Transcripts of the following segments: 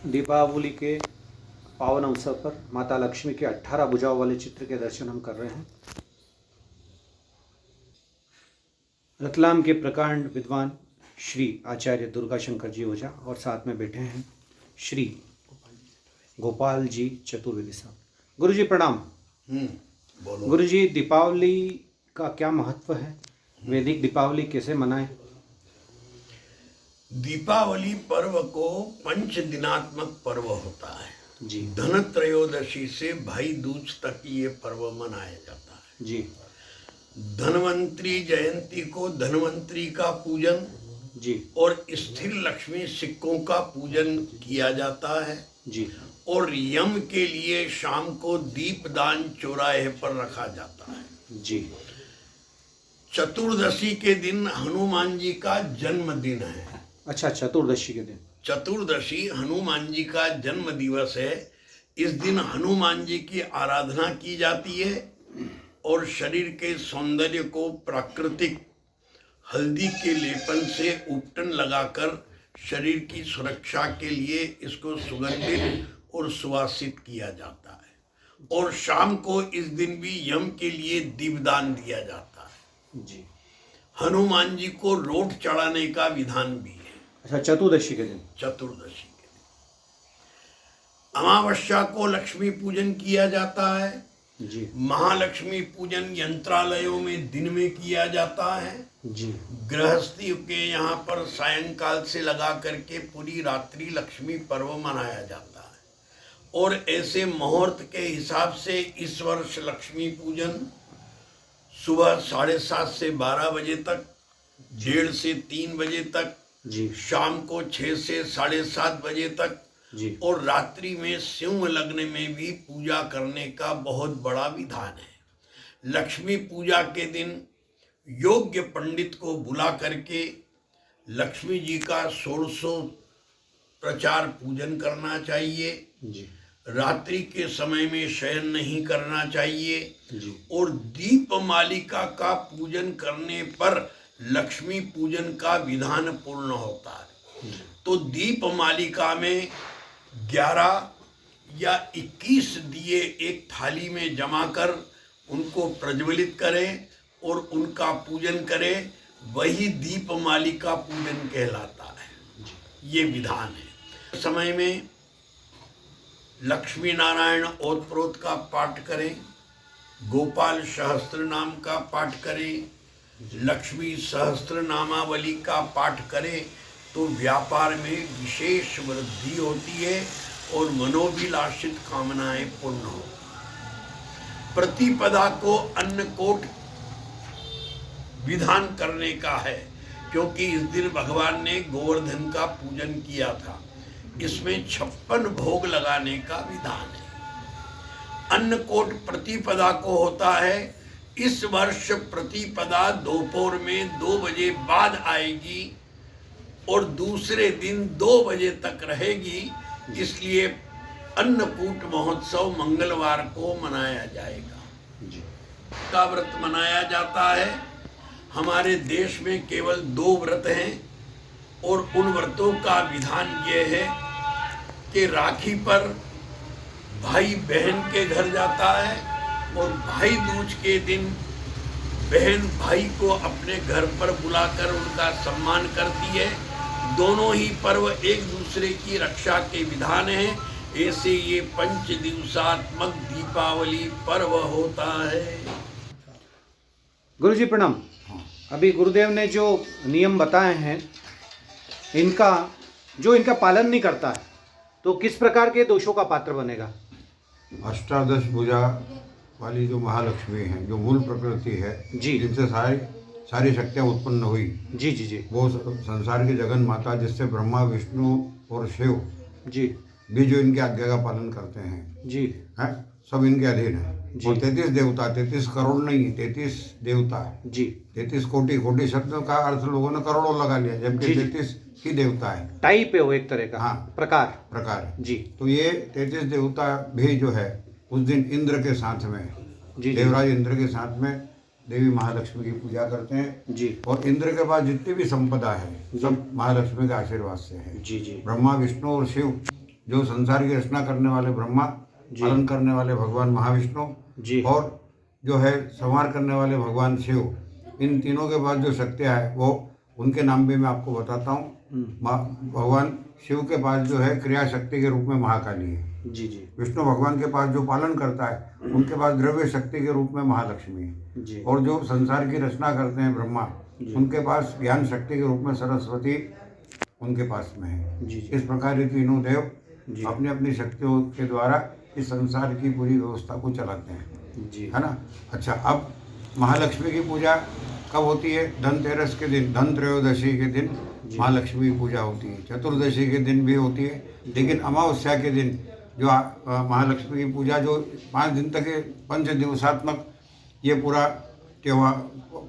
दीपावली के पावन अवसर पर माता लक्ष्मी के 18 भुजाओं वाले चित्र के दर्शन हम कर रहे हैं। रतलाम के प्रकांड विद्वान श्री आचार्य दुर्गा शंकर जी ओझा और साथ में बैठे हैं श्री गोपाल जी चतुर्वेदी साहब। गुरु जी प्रणाम। बोलो। गुरु जी, दीपावली का क्या महत्व है? वैदिक दीपावली कैसे मनाएं? दीपावली पर्व को पंच दिनात्मक पर्व होता है जी धन त्रयोदशी से भाई दूज तक ये पर्व मनाया जाता है। जी धनवंतरी जयंती को धनवंतरी का पूजन जी और स्थिर लक्ष्मी सिक्कों का पूजन किया जाता है जी और यम के लिए शाम को दीपदान चौराहे पर रखा जाता है। जी। चतुर्दशी के दिन हनुमान जी का जन्मदिन है। अच्छा, चतुर्दशी के दिन। चतुर्दशी हनुमान जी का जन्म दिवस है। इस दिन हनुमान जी की आराधना की जाती है और शरीर के सौंदर्य को प्राकृतिक हल्दी के लेपन से उपटन लगाकर शरीर की सुरक्षा के लिए इसको सुगंधित और सुवासित किया जाता है और शाम को इस दिन भी यम के लिए दीपदान दिया जाता है। जी। हनुमान जी को रोट चढ़ाने का विधान भी है। अच्छा, चतुर्दशी के दिन। चतुर्दशी के दिन अमावस्या को लक्ष्मी पूजन किया जाता है। जी महालक्ष्मी पूजन यंत्रालयों में दिन में किया जाता है। जी गृहस्थी के यहाँ पर सायंकाल से लगा करके पूरी रात्रि लक्ष्मी पर्व मनाया जाता है और ऐसे मुहूर्त के हिसाब से इस वर्ष लक्ष्मी पूजन सुबह 7:30 से 12 बजे तक, 1:30 से 3 बजे तक, जी शाम को 6 से 7:30 बजे तक जी और रात्रि में सिंह लग्न में भी पूजा करने का बहुत बड़ा विधान है। लक्ष्मी पूजा के दिन योग्य पंडित को बुला करके लक्ष्मी जी का 1600 प्रचार पूजन करना चाहिए। जी रात्रि के समय में शयन नहीं करना चाहिए जी और दीप मालिका का पूजन करने पर लक्ष्मी पूजन का विधान पूर्ण होता है। तो दीप मालिका में 11 या 21 दिए एक थाली में जमा कर उनको प्रज्वलित करें और उनका पूजन करें, वही दीप मालिका पूजन कहलाता है। ये विधान है। समय में लक्ष्मी नारायण ओतप्रोत का पाठ करें, गोपाल सहस्त्र नाम का पाठ करें, लक्ष्मी सहस्त्र नामावली का पाठ करें तो व्यापार में विशेष वृद्धि होती है और मनोभिलाषित कामनाएं पूर्ण हो। प्रतिपदा को अन्नकूट विधान करने का है क्योंकि इस दिन भगवान ने गोवर्धन का पूजन किया था। इसमें 56 भोग लगाने का विधान है। अन्नकूट प्रतिपदा को होता है। इस वर्ष प्रतिपदा दोपहर में 2 बजे बाद आएगी और दूसरे दिन 2 बजे तक रहेगी, इसलिए अन्नकूट महोत्सव मंगलवार को मनाया जाएगा। का व्रत मनाया जाता है। हमारे देश में केवल 2 व्रत हैं और उन व्रतों का विधान ये है कि राखी पर भाई बहन के घर जाता है और भाई दूज के दिन बहन भाई को अपने घर पर बुलाकर उनका सम्मान करती है। दोनों ही पर्व एक दूसरे की रक्षा के विधान हैं। ऐसे ये 5 दिवसात्मक दीपावली पर्व होता है। गुरु जी प्रणाम। अभी गुरुदेव ने जो नियम बताए हैं, इनका पालन नहीं करता है तो किस प्रकार के दोषों का पात्र बनेगा? अष्टादश भुजा वाली जो महालक्ष्मी है, जो मूल प्रकृति है जी, जिनसे सारी शक्तियाँ उत्पन्न हुई, जी जी जी, वो संसार की जगन माता, जिससे ब्रह्मा विष्णु और शिव जी भी जो इनकी आज्ञा का पालन करते हैं जी हैं, सब इनके अधीन है। और 33 देवता, 33 करोड़ नहीं, 33 देवता जी, 33 कोटि शब्द का अर्थ लोगों ने करोड़ों लगा लिया, जबकि 33 ही देवता है। टाइप है वो एक तरह का। हाँ, प्रकार है जी। तो ये 33 देवता भी जो है उस दिन इंद्र के साथ में जी, देवराज इंद्र के साथ में देवी महालक्ष्मी की पूजा करते हैं जी। और इंद्र के पास जितनी भी संपदा है सब महालक्ष्मी के आशीर्वाद से है। जी जी ब्रह्मा विष्णु और शिव जो संसार की रचना करने वाले ब्रह्मा, जी। पालन करने वाले भगवान महाविष्णु जी। और जो है संहार करने वाले भगवान शिव, इन तीनों के पास जो शक्तियाँ है वो उनके नाम भी मैं आपको बताता हूँ। भगवान शिव के पास जो है क्रिया शक्ति के रूप में महाकाली है। जी जी विष्णु भगवान के पास जो पालन करता है उनके पास द्रव्य शक्ति के रूप में महालक्ष्मी है। जी और जो संसार की रचना करते हैं ब्रह्मा, उनके पास ज्ञान शक्ति के रूप में सरस्वती उनके पास में है। जी जी इस प्रकार ये तीनों देव जी। अपनी अपनी शक्तियों के द्वारा इस संसार की पूरी व्यवस्था को चलाते हैं, जी है ना। अच्छा, अब महालक्ष्मी की पूजा कब होती है? धनतेरस के दिन, धन त्रयोदशी के दिन महालक्ष्मी की पूजा होती है। चतुर्दशी के दिन भी होती है, लेकिन अमावस्या के दिन जो महालक्ष्मी की पूजा जो 5 दिन तक के 5 दिवसात्मक ये पूरा त्योहार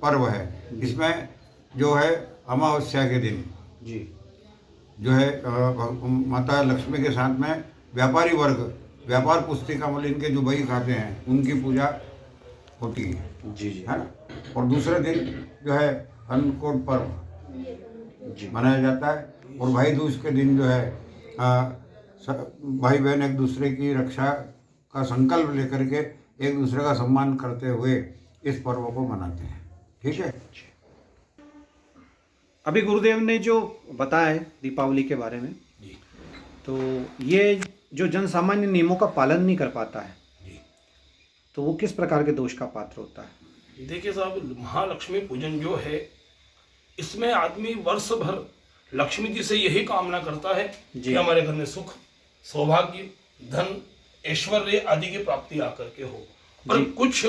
पर्व है, इसमें जो है अमावस्या के दिन जी जो है माता लक्ष्मी के साथ में व्यापारी वर्ग, व्यापार पुस्तिका मलिन के जो बही खाते हैं उनकी पूजा होती है, जी जी है ना। और दूसरे दिन जो है अन्नकूट पर्व जी मनाया जाता है। और भाई दूज के दिन जो है भाई बहन एक दूसरे की रक्षा का संकल्प लेकर के एक दूसरे का सम्मान करते हुए इस पर्व को मनाते हैं। ठीक है। अभी गुरुदेव ने जो बताया है दीपावली के बारे में, जी तो ये जो जन सामान्य नियमों का पालन नहीं कर पाता है, जी। तो वो किस प्रकार के दोष का पात्र होता है? देखिए साहब, महालक्ष्मी पूजन जो है, इसमें आदमी वर्ष भर लक्ष्मी जी से यही कामना करता है कि हमारे घर में सुख, सौभाग्य, धन, ऐश्वर्य आदि की प्राप्ति आकर के हो। पर कुछ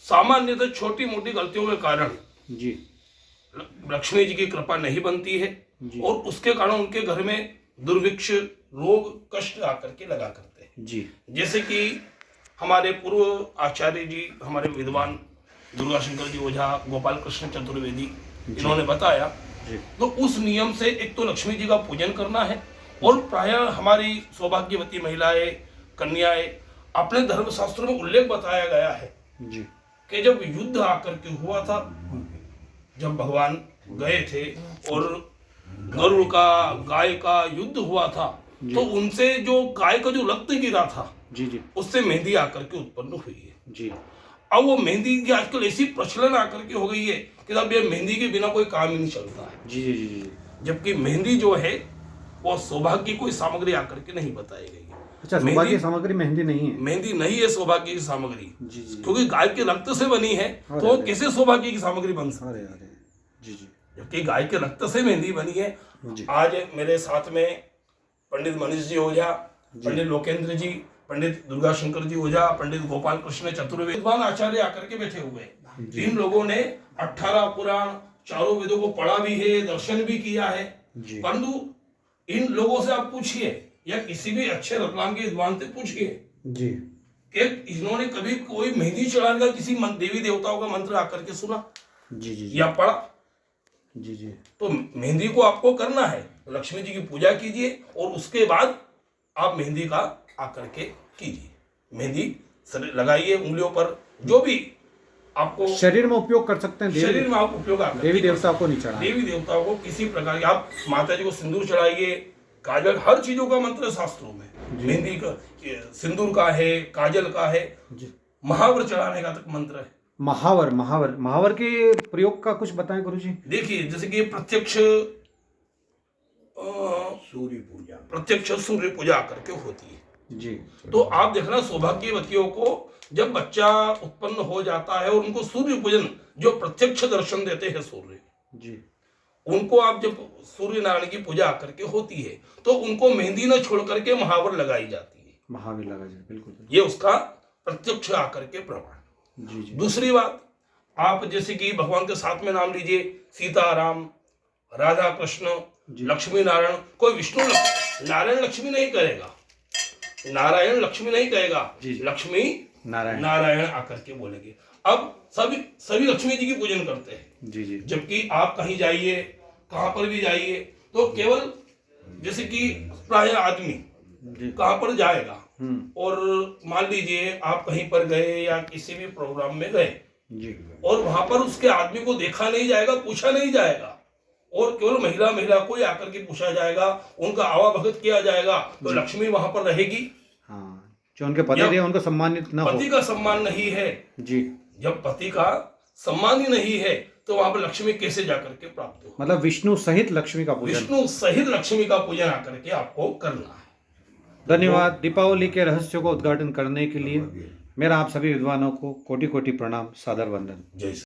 सामान्यतः छोटी मोटी गलतियों के कारण जी लक्ष्मी जी की कृपा नहीं बनती है और उसके कारण उनके घर में दुर्भिक्ष, रोग, कष्ट आकर के लगा करते हैं। जी जैसे कि हमारे पूर्व आचार्य जी, हमारे विद्वान दुर्गाशंकर जी ओझा, गोपाल कृष्ण चतुर्वेदी, इन्होंने बताया, तो उस नियम से एक तो लक्ष्मी जी का पूजन करना है और प्रायः हमारी सौभाग्यवती महिलाएं, कन्याएं, अपने धर्मशास्त्रों में उल्लेख बताया गया है जी कि जब युद्ध आकर के हुआ था, जब भगवान गए थे और गरुड़ का, गाय का युद्ध हुआ था, तो उनसे जो गाय का जो रक्त गिरा था, जी जी उससे मेहंदी आकर के उत्पन्न हुई है। जी अब वो मेहंदी की आजकल ऐसी प्रचलन आकर के हो गई है कि अब ये मेहंदी के बिना कोई काम ही नहीं चलता है। जी जी जी जबकि मेहंदी जो है वो सौभाग्य की कोई सामग्री आकर के नहीं बताई गई है। अच्छा, सौभाग्य सामग्री मेहंदी नहीं है? मेहंदी नहीं है सौभाग्य की सामग्री, जी जी क्योंकि गाय के रक्त से बनी है, तो वो कैसे सौभाग्य की सामग्री बन सकती है? अरे जी जी जबकि गाय के रक्त से मेहंदी बनी है। आज मेरे साथ में पंडित मनीष जी ओझा, पंडित लोकेंद्र जी, पंडित दुर्गा शंकर जी ओझा, पंडित गोपाल कृष्ण चतुर्वेदी, विद्वान आचार्य आकर के बैठे हुए हैं। इन लोगों ने 18 पुराण, चारों वेदों को पढ़ा भी है, दर्शन भी किया है। परंतु इन लोगों से आप पूछिए या किसी भी अच्छे रतलाम के विद्वान से पूछिए जी कि इन्होंने कभी कोई मेहंदी चढ़ाने का किसी देवी देवताओं का मंत्र आकर के सुना जी जी या पढ़ा? जी जी तो मेहंदी को आपको करना है, लक्ष्मी जी की पूजा कीजिए और उसके बाद आप मेहंदी का आकर के कीजिए। मेहंदी लगाइए उंगलियों पर, जो भी आपको शरीर में उपयोग कर सकते हैं। शरीर में आप उपयोग आकर देवी देवताओं को नहीं चढ़ा। देवी देवताओं को किसी प्रकार की आप माता जी को सिंदूर चढ़ाइए, काजल, हर चीजों का मंत्र शास्त्रों में, मेहंदी का, सिंदूर का है, काजल का है, महावर चढ़ाने का तक मंत्र है। महावर महावर महावर के प्रयोग का कुछ बताएं गुरुजी। देखिए, जैसे कि प्रत्यक्ष सूर्य पूजा करके होती है जी, तो आप देखना सौभाग्यवतियों को जब बच्चा उत्पन्न हो जाता है और उनको सूर्य पूजन, जो प्रत्यक्ष दर्शन देते हैं सूर्य जी, उनको आप जब सूर्य नारायण की पूजा करके होती है तो उनको मेहंदी न छोड़ करके महावर लगाई जाती है। महावीर लगा जी, बिल्कुल। ये उसका प्रत्यक्ष आकर के प्रमाण। जी जी दूसरी बात, आप जैसे कि भगवान के साथ में नाम लीजिए, सीताराम, राधा कृष्ण, लक्ष्मी नारायण। कोई विष्णु नारायण लक्ष्मी नहीं करेगा, नारायण लक्ष्मी नहीं कहेगा, लक्ष्मी नारायण आकर के बोलेंगे। अब सभी लक्ष्मी जी की पूजन करते हैं। जी जी जबकि आप कहीं जाइए, कहां पर भी जाइए, तो केवल जैसे कि प्राय आदमी कहां पर जाएगा और मान लीजिए आप कहीं पर गए या किसी भी प्रोग्राम में गए जी, और वहां पर उसके आदमी को देखा नहीं जाएगा, पूछा नहीं जाएगा और केवल महिला महिला को ही आकर के पूछा जाएगा, उनका आवा भगत किया जाएगा, तो लक्ष्मी वहां पर रहेगी। हाँ, जो उनके पति थे उनको सम्मानित ना हो। पति का सम्मान नहीं है जी, जब पति का सम्मान ही नहीं है तो वहां पर लक्ष्मी कैसे जाकर के प्राप्त हो। मतलब विष्णु सहित लक्ष्मी का पूजन। विष्णु सहित लक्ष्मी का पूजन आकर के आपको करना है। धन्यवाद। दीपावली के रहस्यों को उद्घाटन करने के लिए मेरा आप सभी विद्वानों को कोटि कोटि प्रणाम, सादर वंदन। जय श्री